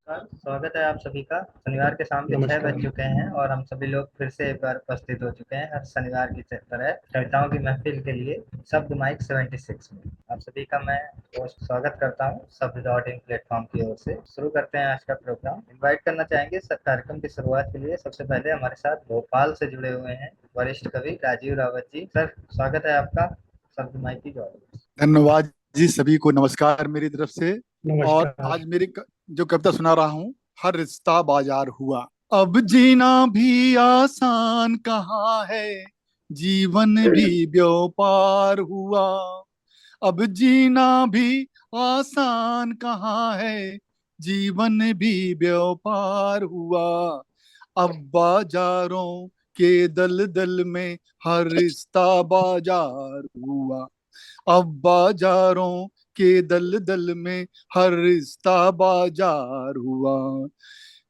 स्वागत है आप सभी का। शनिवार के शाम के 6 बज नमस्कार। चुके हैं और हम सभी लोग फिर से एक बार उपस्थित हो चुके हैं हर शनिवार की तरह कविताओं की महफिल के लिए शब्द माइक 76 में। आप सभी का मैं होस्ट स्वागत करता हूं शब्द डॉट इन प्लेटफॉर्म की ओर से। शुरू करते हैं आज का प्रोग्राम। इनवाइट करना चाहेंगे कार्यक्रम की शुरुआत के लिए सबसे पहले हमारे साथ भोपाल से जुड़े हुए हैं वरिष्ठ कवि राजीव रावत जी। सर, स्वागत है आपका शब्द माइक की ओर। धन्यवाद जी, सभी को नमस्कार मेरी तरफ से। और नमस्कार। आज जो कविता सुना रहा हूँ, हर रिश्ता बाजार हुआ। अब जीना भी आसान कहाँ है, जीवन भी व्यापार हुआ। अब जीना भी आसान कहाँ है, जीवन भी व्यापार हुआ। अब बाजारों के दलदल में हर रिश्ता बाजार हुआ। अब बाजारों के दलदल में हर रिश्ता बाजार हुआ।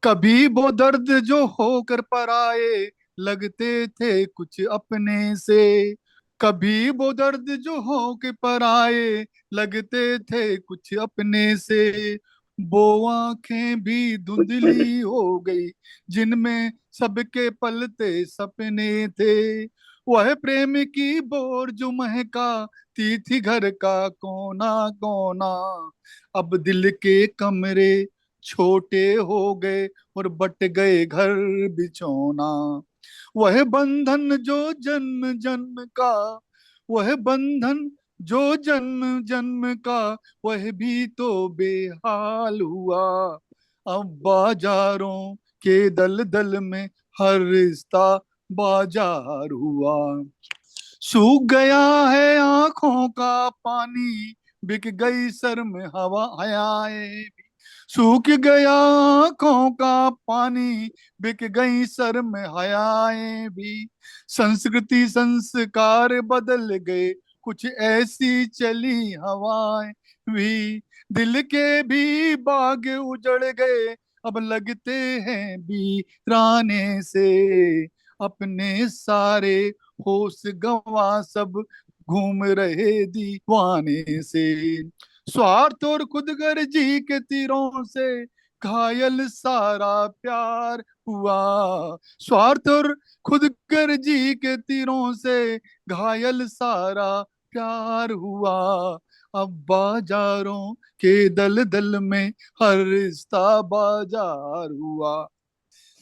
कभी वो दर्द जो होकर पराए लगते थे कुछ अपने से, कभी वो दर्द जो होकर पराए लगते थे कुछ अपने से। वो आंखें भी धुंधली हो गई जिनमें सबके पलते सपने थे। वह प्रेम की बोर जो महका ती थी घर का कोना कोना। अब दिल के कमरे छोटे हो गए और बट गए घर बिछोना। वह बंधन जो जन्म जन्म का, वह बंधन जो जन्म जन्म का, वह भी तो बेहाल हुआ। अब बाजारों के दलदल में हर रिश्ता बाजार हुआ। सूख गया है आंखों का पानी, बिक गई सर में हवा हयाए भी। सूख गया आंखों का पानी, बिक गई सर में हयाए भी। संस्कृति संस्कार बदल गए, कुछ ऐसी चली हवाएं भी। दिल के भी बाग उजड़ गए, अब लगते हैं वीराने से। अपने सारे होश गंवा सब घूम रहे दीवाने से। स्वार्थ और खुदगर्जी के तीरों से घायल सारा प्यार हुआ। स्वार्थ और खुदगर्जी के तीरों से घायल सारा प्यार हुआ। अब बाजारों के दलदल में हर रिश्ता बाजार हुआ।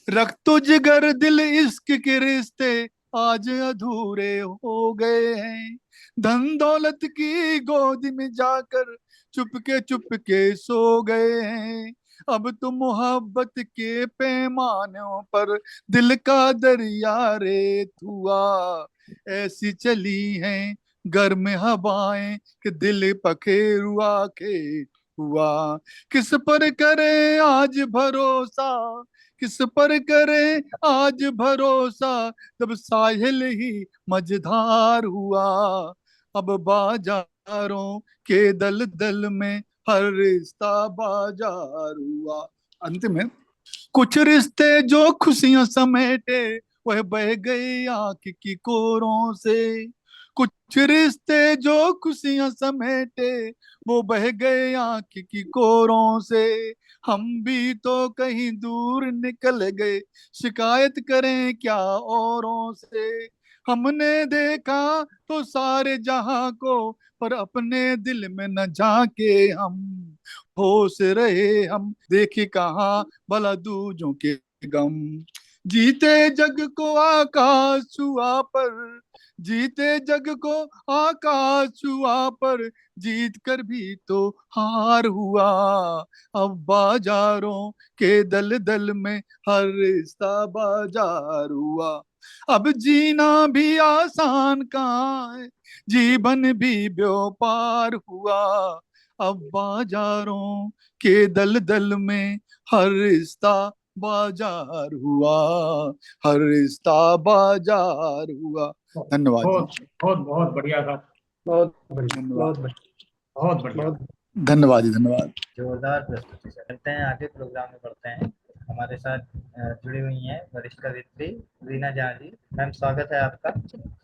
रख तो जिगर दिल इश्क के रिश्ते आज अधूरे हो गए हैं। धन दौलत की गोद में जाकर चुपके सो गए हैं। अब तो मोहब्बत के पैमानों पर दिल का दरिया रेत हुआ। ऐसी चली हैं गर्म हवाएं कि दिल पखेरुआ के हुआ। किस पर करे आज भरोसा, किस पर करे आज भरोसा, जब साहिल ही मझधार हुआ। अब बाजारों के दल दल में हर रिश्ता बाजार हुआ। अंतिम है। कुछ रिश्ते जो खुशियां समेटे, वह बह गए आंख की कोरों से। कुछ रिश्ते जो खुशियां समेटे, वो बह गए आंख की कोरों से। हम भी तो कहीं दूर निकल गए, शिकायत करें क्या औरों से। हमने देखा तो सारे जहां को, पर अपने दिल में न झांके हम। होश रहे हम देखे कहाँ भला दूजों के गम। जीते जग को आकाश छुआ पर, जीते जग को आकाश छुआ पर, जीत कर भी तो हार हुआ। अब बाजारों के दल दल में हर रिश्ता बाजार हुआ। अब जीना भी आसान कहाँ है, जीवन भी व्यापार हुआ। अब बाजारों के दल दल में हर रिश्ता बाजार हुआ। हर रिश्ता बाजार हुआ। धन्यवाद जी। बहुत बहुत बहुत बढ़िया था। बहुत बढ़िया, धन्यवाद। बहुत बढ़िया, बहुत बढ़िया। बहुत धन्यवाद जी, धन्यवाद। जोरदार प्रस्तुति सर। चलते हैं आगे, प्रोग्राम में बढ़ते हैं। हमारे साथ जुड़ी हुई हैं वरिष्ठ कवित्री रीना झा जी। मैम, स्वागत है आपका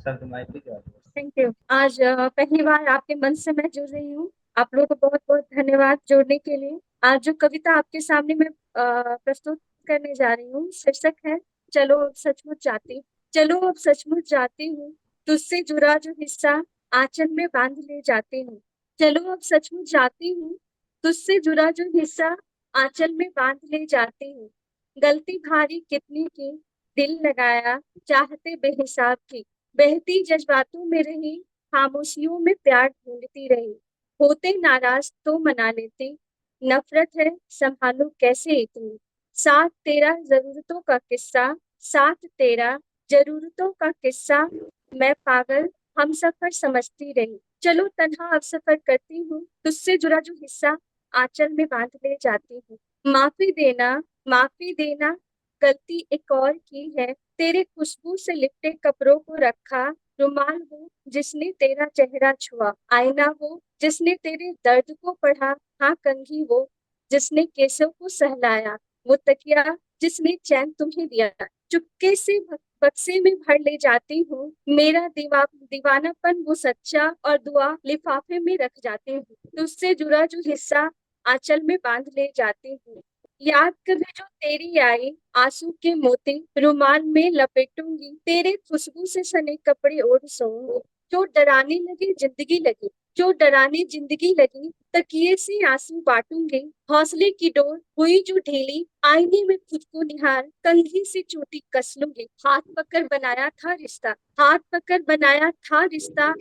शब्द माइक की ओर। Thank you. आज पहली बार आपके मंच से मैं जुड़ रही हूँ। आप लोगों को बहुत बहुत धन्यवाद जोड़ने के लिए। आज जो कविता आपके सामने मैं प्रस्तुत करने जा रही हूँ, शीर्षक है चलो अब सचमुच जाती हूँ। चलो अब सचमुच जाती हूँ, तुझसे जुड़ा जो हिस्सा आंचल में बांध ले जाती हूँ। चलो अब सचमुच जाती हूँ, तुझसे जुड़ा जो हिस्सा आंचल में बांध ले जाती हूँ। गलती भारी कितनी की, दिल लगाया चाहते बेहिसाब की, बहती जज्बातों में रही, खामोशियों में प्यार ढूंढती रही। होते नाराज तो मना लेती, नफरत है संभालो कैसे इतनी। साथ तेरा जरूरतों का किस्सा, साथ तेरा जरूरतों का किस्सा, मैं पागल हम सफर समझती रही। चलो तन्हा अब सफर करती हूँ, तुझसे जुड़ा जो हिस्सा आंचल में बांध ले जाती हूँ। माफी देना, माफी देना, गलती एक और की है। तेरे खुशबू से लिपटे कपड़ों को रखा, रुमाल वो जिसने तेरा चेहरा छुआ, आईना वो जिसने तेरे दर्द को पढ़ा, हाँ कंघी वो जिसने केसों को सहलाया, वो तकिया जिसने चैन तुम्हें दिया। चुपके से बक्से में भर ले जाती हूँ, मेरा दीवानापन वो सच्चा और दुआ लिफाफे में रख जाती हूँ। तुझसे जुड़ा जो हिस्सा आंचल में बांध ले जाती हूँ। याद कभी जो तेरी आई, आंसू के मोती रुमाल में लपेटूंगी, तेरे खुशबू से सने कपड़े ओढ़ सोऊंगी। जो डराने लगी जिंदगी लगी, जो डराने जिंदगी लगी, तकिए से आंसू बांटूंगी। हौसले की डोर हुई जो ढीली, आईने में खुद को निहार, कंघी से चोटी कस लूंगी। हाथ पकड़ बनाया था रिश्ता, हाथ पकड़ बनाया था रिश्ता,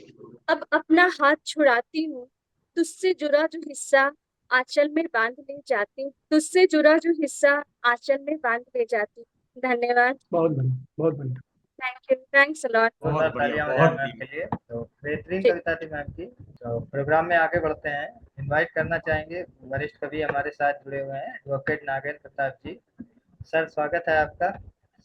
अब अपना हाथ छुड़ाती हूँ। तुझसे जुड़ा जो हिस्सा आंचल में बांध ले जाती हूँ, तुझसे जुड़ा जो हिस्सा आंचल में बांध ले जाती हूँ। धन्यवाद। बहुत बढ़िया, बहुत बढ़िया। Thank you, thanks a lot. बहुत जोरदार बढ़िया, तालियां हो जाए बहुत मैम के लिए। तो बेहतरीन ठीक। कविता थी मैम की। तो प्रोग्राम में आगे बढ़ते हैं। इनवाइट करना चाहेंगे वरिष्ठ कवि हमारे साथ जुड़े हुए हैं, एडवोकेट नागेंद्र प्रताप जी। सर स्वागत है आपका।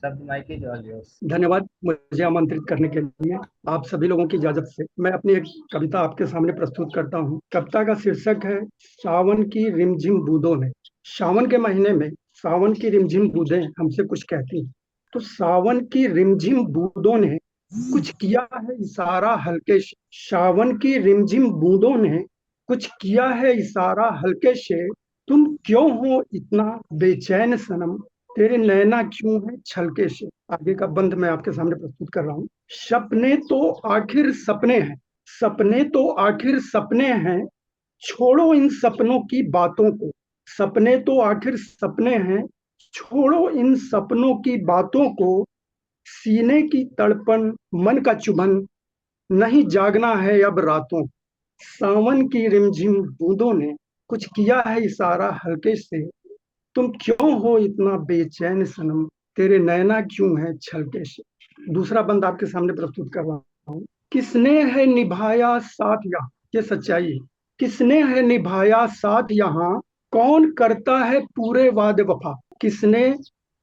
शब्द माइक की ऑल योर्स। धन्यवाद मुझे आमंत्रित करने के लिए। आप सभी लोगों की इजाजत से मैं अपनी एक कविता आपके सामने प्रस्तुत करता हूँ। कविता का शीर्षक है सावन की रिमझिम बूंदों ने। सावन के महीने में सावन की रिमझिम बूंदें हमसे कुछ कहती हैं। तो सावन की रिमझिम बूंदों ने कुछ किया है इशारा हल्के से। सावन की रिमझिम बूंदों ने कुछ किया है इशारा हल्के से। तुम क्यों हो इतना बेचैन सनम, तेरे नैना क्यों है छलके से। आगे का बंद मैं आपके सामने प्रस्तुत कर रहा हूँ। सपने तो आखिर सपने हैं, सपने तो आखिर सपने हैं, छोड़ो इन सपनों की बातों को। सपने तो आखिर सपने हैं, छोड़ो इन सपनों की बातों को। सीने की तड़पन मन का चुभन, नहीं जागना है अब रातों। सावन की रिमझिम बूंदों ने कुछ किया है इशारा हल्के से। तुम क्यों हो इतना बेचैन सनम, तेरे नैना क्यों है छलके से। दूसरा बंद आपके सामने प्रस्तुत कर रहा हूँ। किसने है निभाया साथ यहाँ, ये सच्चाई है। किसने है निभाया साथ यहाँ, कौन करता है पूरे वादे वफा। किसने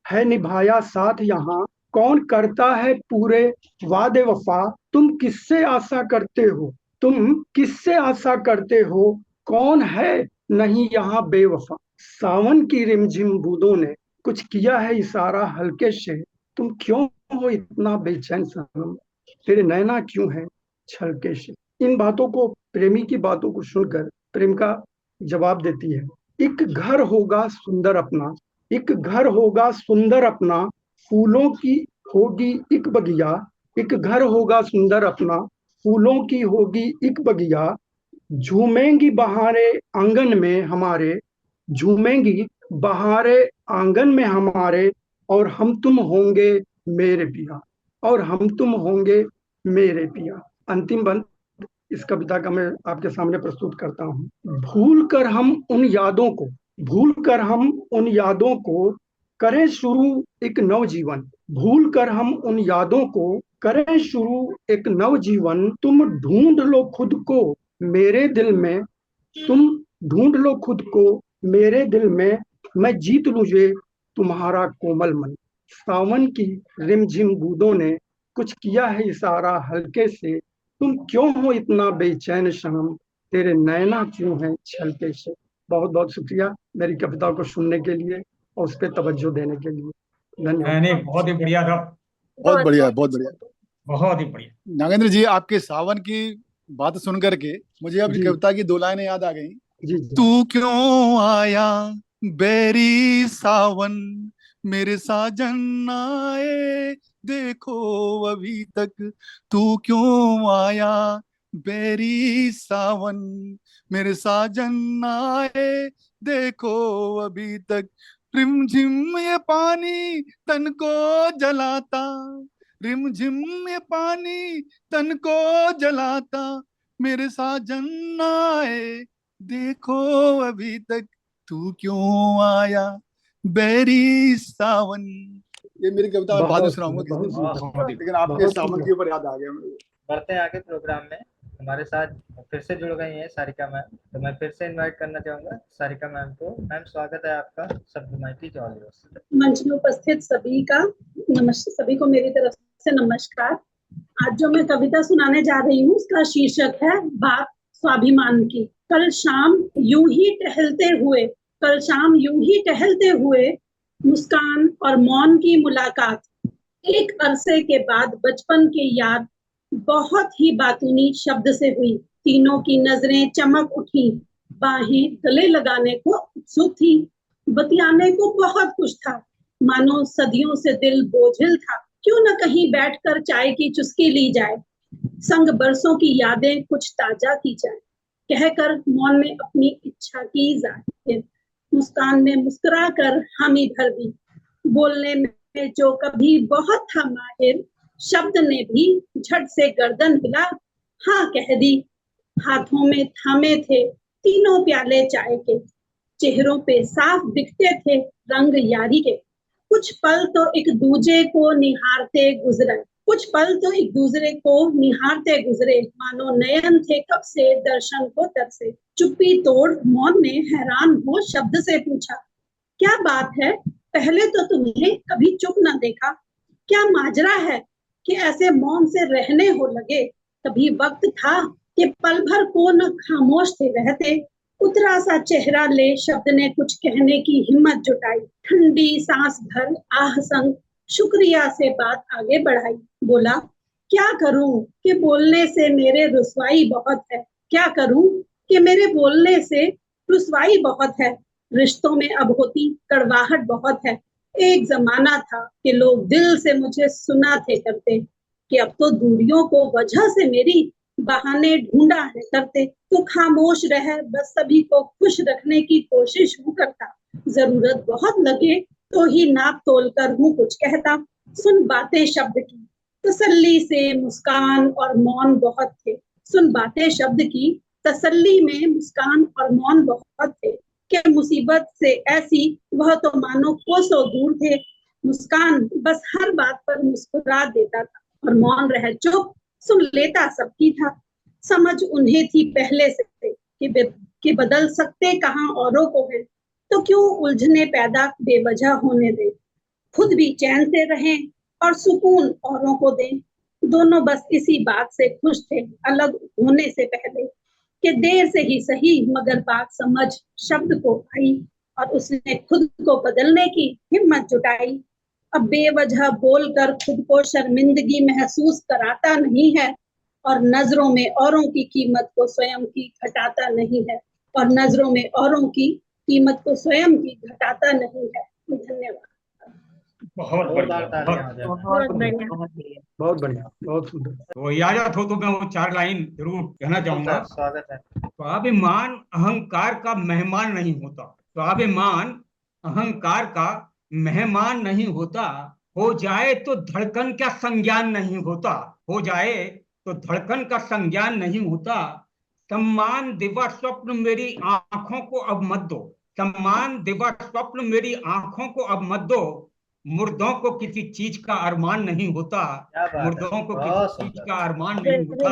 है निभाया साथ यहाँ, कौन करता है पूरे वादे वफा। तुम किससे आशा करते हो, तुम किससे आशा करते हो, कौन है नहीं यहाँ बेवफा। सावन की रिमझिम बूंदों ने कुछ किया है इशारा हल्के से। तुम क्यों हो इतना बेचैन सनम, तेरे नैना क्यों है छलके से। इन बातों को, प्रेमी की बातों को सुनकर प्रेमिका जवाब देती है। एक घर होगा सुंदर अपना, एक घर होगा सुंदर अपना, फूलों की होगी एक बगिया। एक घर होगा सुंदर अपना, फूलों की होगी एक बगिया। झूमेंगी बहारें आंगन में हमारे, झूमेंगी बहारें आंगन में हमारे, और हम तुम होंगे मेरे पिया, और हम तुम होंगे मेरे पिया। अंतिम बंद इस कविता का मैं आपके सामने प्रस्तुत करता हूँ। भूल कर हम उन यादों को, भूल कर हम उन यादों को, करें शुरू एक नव जीवन। भूल कर हम उन यादों को, करें शुरू एक नव जीवन। तुम ढूंढ लो खुद को मेरे दिल में, तुम ढूंढ लो खुद को मेरे दिल में, मैं जीत लूं ये तुम्हारा कोमल मन। सावन की रिमझिम बूंदों ने कुछ किया है इशारा हल्के से। तुम क्यों हो इतना बेचैन सनम, तेरे नैना क्यों है छलके से। बहुत बहुत शुक्रिया मेरी कविता को सुनने के लिए और उस पर तवज्जो देने के लिए। धन्यवाद। नहीं, बहुत ही बढ़िया था, बहुत बढ़िया, बहुत बढ़िया। बहुत ही बढ़िया। नागेंद्र जी, आपके सावन की बात सुन करके मुझे अपनी जी। कविता की दो लाइनें याद आ गई। जी जी। तू क्यों आया बैरी सावन, मेरे साजन आए देखो अभी तक। तू क्यों आया बैरी सावन, मेरे साजन आए देखो अभी तक। रिमझिम ये पानी तन को जलाता, रिमझिम ये पानी तन को जलाता, मेरे साजन आए देखो अभी तक। तू क्यों आया बैरी सावन। ये मेरी कविता मैं बाद में बहुत सुनाऊंगा सुंदर, किसी बहुत दिन, सुंदर, बहुत ही लेकिन आपके बहुत सावन सुंदर। के ऊपर याद आ गया मुझे। बढ़ते हैं आगे प्रोग्राम में। हमारे साथ फिर से जुड़ गई हैं सारिका मैम, तो मैं फिर से इनवाइट करना चाहूंगा सारिका मैम को। मैम स्वागत है आपका शब्द माइटी ऑडियोस। मंच में उपस्थित सभी का नमस्कार, सभी को मेरी तरफ से नमस्कार। आज जो मैं कविता सुनाने जा रही हूँ उसका शीर्षक है बात स्वाभिमान की। कल शाम यूं ही टहलते हुए, कल शाम यूं ही टहलते हुए मुस्कान और मौन की मुलाकात। एक अरसे के बाद बचपन की याद बहुत ही बातूनी शब्द से हुई। तीनों की नजरें चमक उठी, बाहें गले लगाने को उत्सुक थी। बतियाने को बहुत कुछ था, मानो सदियों से दिल बोझिल था। क्यों न कहीं बैठकर चाय की चुस्की ली जाए, संग बरसों की यादें कुछ ताजा की जाए। कहकर मौन में अपनी इच्छा की जाहिर, मुस्कान ने मुस्कुरा कर हामी भर दी। बोलने में जो कभी बहुत था माहिर, शब्द ने भी झट से गर्दन हिला हाँ कह दी। हाथों में थामे थे तीनों प्याले चाय के, चेहरों पे साफ दिखते थे रंग यारी के। कुछ पल तो एक दूजे को निहारते गुजरे, कुछ पल तो एक दूसरे को निहारते गुजरे, मानो नयन थे कब से दर्शन को तरसे। चुप्पी तोड़ मौन ने हैरान हो शब्द से पूछा, क्या बात है, पहले तो तुम्हें कभी चुप न देखा। क्या माजरा है कि ऐसे मौन से रहने हो लगे। कभी वक्त था कि पल भर को न खामोश थे रहते। उतरा सा चेहरा ले शब्द ने कुछ कहने की हिम्मत जुटाई। ठंडी सांस भर आह संग शुक्रिया से बात आगे बढ़ाई। बोला, क्या करूं कि बोलने से मेरे रुसवाई बहुत है। क्या करूं कि मेरे बोलने से रुसवाई बहुत है। रिश्तों में अब होती कड़वाहट बहुत है। एक जमाना था कि लोग दिल से मुझे सुना थे करते, कि अब तो दूरियों को वजह से मेरी बहाने ढूंढा है करते। तो खामोश रह बस सभी को खुश रखने की कोशिश हूँ करता। जरूरत बहुत लगे तो ही नाप तोल कर हूँ कुछ कहता। सुन बातें शब्द की तसल्ली से मुस्कान और मौन बहुत थे। सुन बातें शब्द की तसल्ली में मुस्कान और मौन बहुत थे। कि मुसीबत से ऐसी वह तो मानो कोसों दूर थे। मुस्कान बस हर बात पर मुस्कुरा देता था और मौन रह चुप सुन लेता सबकी था। समझ उन्हें थी पहले से कि बदल सकते कहाँ औरों को है, तो क्यों उलझने पैदा बेवजह होने दे। खुद भी चैन से रहें और सुकून औरों को दें। दोनों बस इसी बात से खुश थे अलग होने से पहले, कि देर से ही सही मगर बात समझ शब्द को आई और उसने खुद को बदलने की हिम्मत जुटाई। अब बेवजह बोलकर खुद को शर्मिंदगी महसूस कराता नहीं है और नजरों में औरों की कीमत को स्वयं की घटाता नहीं है, और नजरों में औरों की कीमत को स्वयं की घटाता नहीं है। धन्यवाद। बहुत बढ़िया, जोरदार तालियां हो जाए। बहुत बढ़िया। बहुत बढ़िया, बहुत सुंदर। वो इजाजत हो तो मैं वो 4 लाइन जरूर कहना चाहूंगा। सर स्वागत है। स्वाभिमान अहंकार का मेहमान नहीं होता। स्वाभिमान अहंकार का मेहमान नहीं होता। हो जाए तो धड़कन का संज्ञान नहीं होता। हो जाए तो धड़कन का संज्ञान नहीं होता। सम्मान दिवा स्वप्न मेरी आंखों को अब मत दो। सम्मान दिवा स्वप्न मेरी आंखों को अब मत दो। मुर्दों को किसी चीज का अरमान नहीं होता। क्या बात है, मुर्दों को बहुत किसी चीज सुंदर। का अरमान नहीं होता।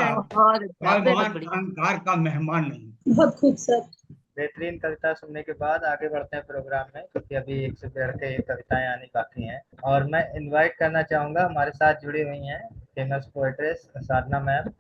स्वाभिमान बहुत अहंकार का मेहमान नहीं। खूब सर। बेहतरीन कविता सुनने के बाद आगे बढ़ते हैं प्रोग्राम में, क्योंकि अभी एक से बढ़ के एक कविताएं आनी बाकी हैं। और मैं इनवाइट करना चाहूंगा, हमारे साथ जुड़ी हुई हैं फेमस पोएट्रेस साधना मैम।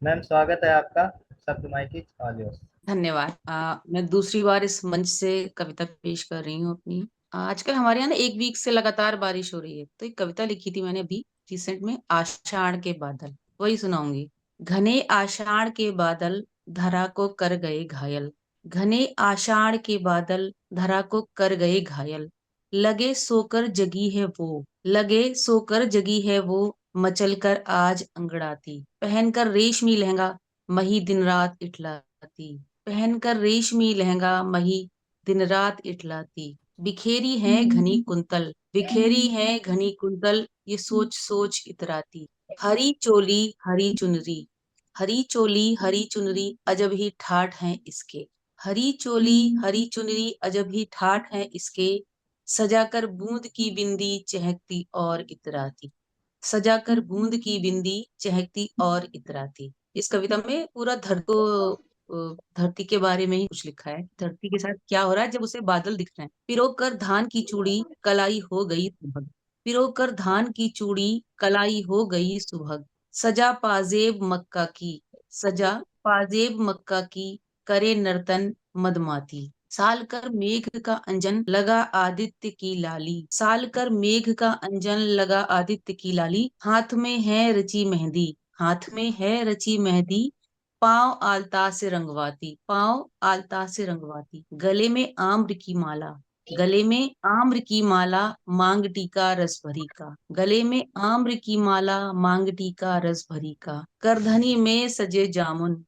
मैम स्वागत है आपका शब्द माइकी ऑडियोस। धन्यवाद। मैं दूसरी बार इस मंच से कविता पेश कर रही हूँ अपनी। आजकल हमारे यहाँ ना एक वीक से लगातार बारिश हो रही है, तो एक कविता लिखी थी मैंने अभी रिसेंट में, आषाढ़ के बादल, वही सुनाऊंगी। घने आषाढ़ के बादल धरा को कर गए घायल, घने आषाढ़ के बादल धरा को कर गए घायल। लगे सोकर जगी है वो, लगे सोकर जगी है वो, मचल कर आज अंगड़ाती। पहनकर रेशमी लहंगा मही दिन रात इठलाती। पहनकर रेशमी लहंगा मही दिन रात इठलाती। बिखेरी है घनी कुंतल, बिखेरी है घनी कुंतल, ये सोच सोच इतराती। हरी चोली हरी चुनरी, हरी चोली हरी चुनरी, अजब ही ठाठ हैं इसके। हरी चोली हरी चुनरी, अजब ही ठाठ हैं इसके। सजाकर बूंद की बिंदी चहकती और इतराती। सजाकर बूंद की बिंदी चहकती और इतराती। इस कविता में पूरा धरती के बारे में ही कुछ लिखा है। धरती के साथ क्या हो रहा है जब उसे बादल दिख रहे हैं। पिरोग कर धान की चूड़ी कलाई हो गई सुभग। पिरोग कर धान की चूड़ी कलाई हो गई सुभग। सजा पाजेब मक्का की, सजा पाजेब मक्का की, करे नर्तन मदमाती। साल कर मेघ का अंजन लगा आदित्य की लाली। साल कर मेघ का अंजन लगा आदित्य की लाली। हाथ में है रची मेहंदी, हाथ में है रची मेहंदी, पांव आलता से रंगवाती। पांव आलता से रंगवाती। गले में आम्र की माला, गले में आम्र की माला, मांग टीका रस भरी का। गले में आम्र की माला, मांग टीका रस भरी का। करधनी में सजे जामुन,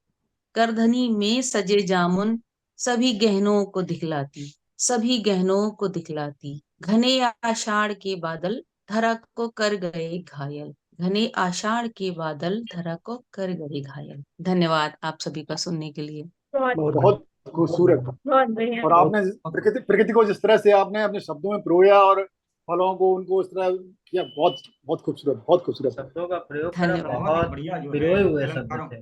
करधनी में सजे जामुन, सभी गहनों को दिखलाती। सभी गहनों को दिखलाती। घने आषाढ़ के बादल धरा को कर गए घायल। घने आषाढ़ के बादल धरा को कर गए घायल। धन्यवाद आप सभी का सुनने के लिए। बहुत बहुत खूबसूरत। बहुत बढ़िया। और आपने प्रकृति को जिस तरह से आपने अपने शब्दों में पिरोया और फलों को उनको इस तरह किया, बहुत बहुत खूबसूरत, बहुत खूबसूरत। शब्दों का प्रयोग करा, धन्यवाद। बहुत बढ़िया जो है पिरोए हुए शब्द कलमकारों थे।